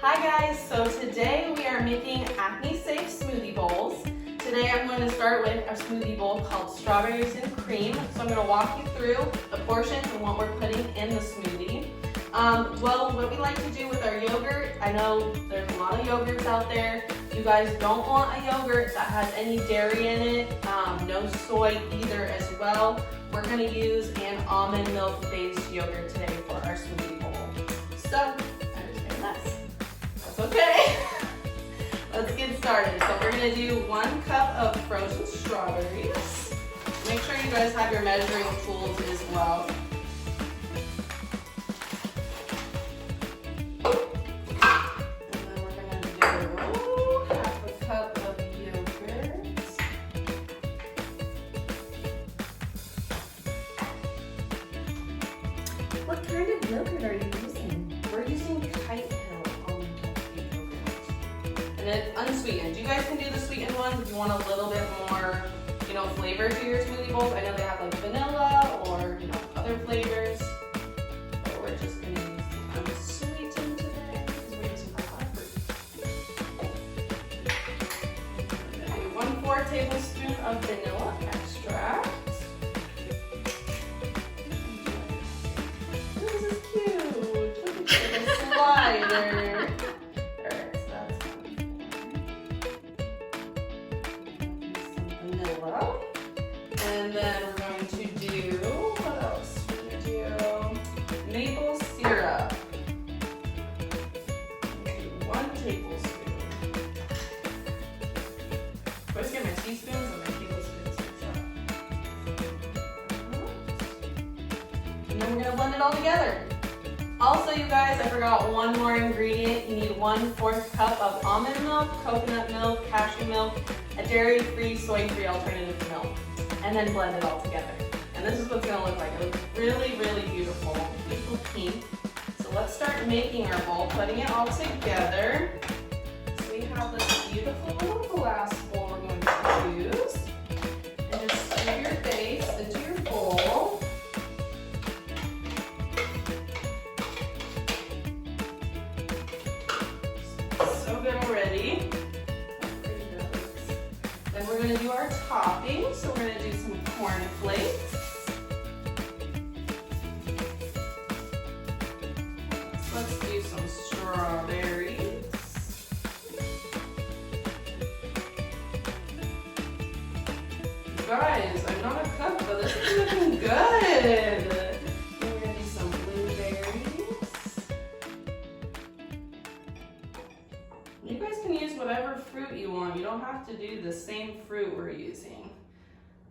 Hi guys, so today we are making acne safe smoothie bowls. Today I'm going to start with a smoothie bowl called strawberries and cream. So I'm going to walk you through the portions and what we're putting in the smoothie. Well, what we like to do with our yogurt, I know there's a lot of yogurts out there. You guys don't want a yogurt that has any dairy in it, no soy either as well. We're going to use an almond milk based yogurt today for our smoothie bowl. So, I just made a mess. That's okay. Let's get started. So we're going to do 1 cup of frozen strawberries. Make sure you guys have your measuring tools as well. What kind of yogurt are you using? We're using Kite Hill almond yogurt. And it's unsweetened. You guys can do the sweetened ones if you want a little bit more, flavor to your smoothie bowls. I know they have like vanilla or, other flavors. But we're just going to use the unsweetened today because we're using a lot of fruit. I'm going to do 1/4 tablespoon of vanilla extract. Slider. Alright, so that's some vanilla. And then we're going to do, what else? We're going to do maple syrup. Do 1 tablespoon. I always get my teaspoons and my tablespoons mixed up. And then we're going to blend it all together. Also, you guys, I forgot one more ingredient. You need 1/4 cup of almond milk, coconut milk, cashew milk, a dairy-free, soy-free alternative to milk, and then blend it all together. And this is what it's going to look like. It looks really, really beautiful, beautiful pink. So let's start making our bowl, putting it all together. So we have this beautiful little glass bowl we're going to use. And just scoop your base into your bowl. Already. Then we're going to do our toppings. So we're going to do some cornflakes. Let's do some strawberries. You guys, I'm not a cook, but this is looking good. We're going to do some blueberries. You guys can use whatever fruit you want. You don't have to do the same fruit we're using.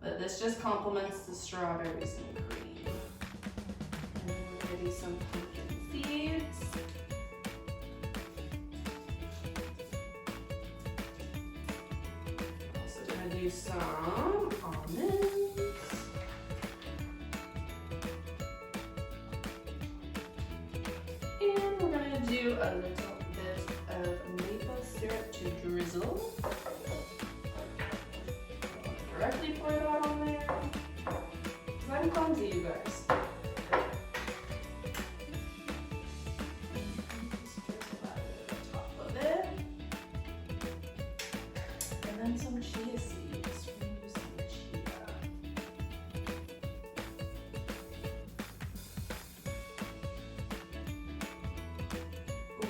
But this just complements the strawberries and cream. And then we're going to do some pumpkin seeds. Also going to do some almonds. And we're going to do a little bit of maple syrup to drizzle. Directly pour it out on there. Because I'm clumsy, you guys. Just drizzle that over the top of it. And then some chia seeds. We're going to use some chia.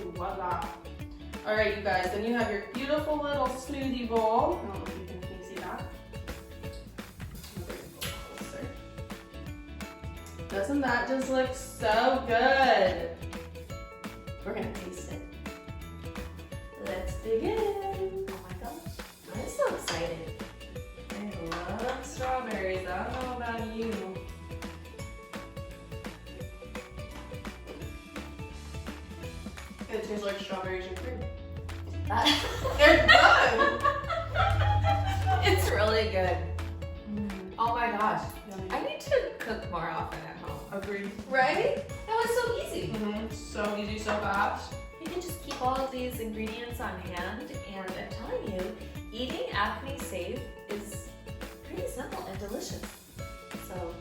Ooh, voila. Alright, you guys, then you have your beautiful little smoothie bowl. I don't know if you can see that. I'll bring it a little closer. Doesn't that just look so good? We're going to taste it. Let's dig in. Oh my gosh, I'm so excited. I love strawberries. I don't know about you. It tastes like strawberries and cream. They're good! It's really good. Oh my gosh. I need to cook more often at home. Agreed. Right? That was so easy. So easy, so fast. You can just keep all of these ingredients on hand, and I'm telling you, eating acne safe is pretty simple and delicious. So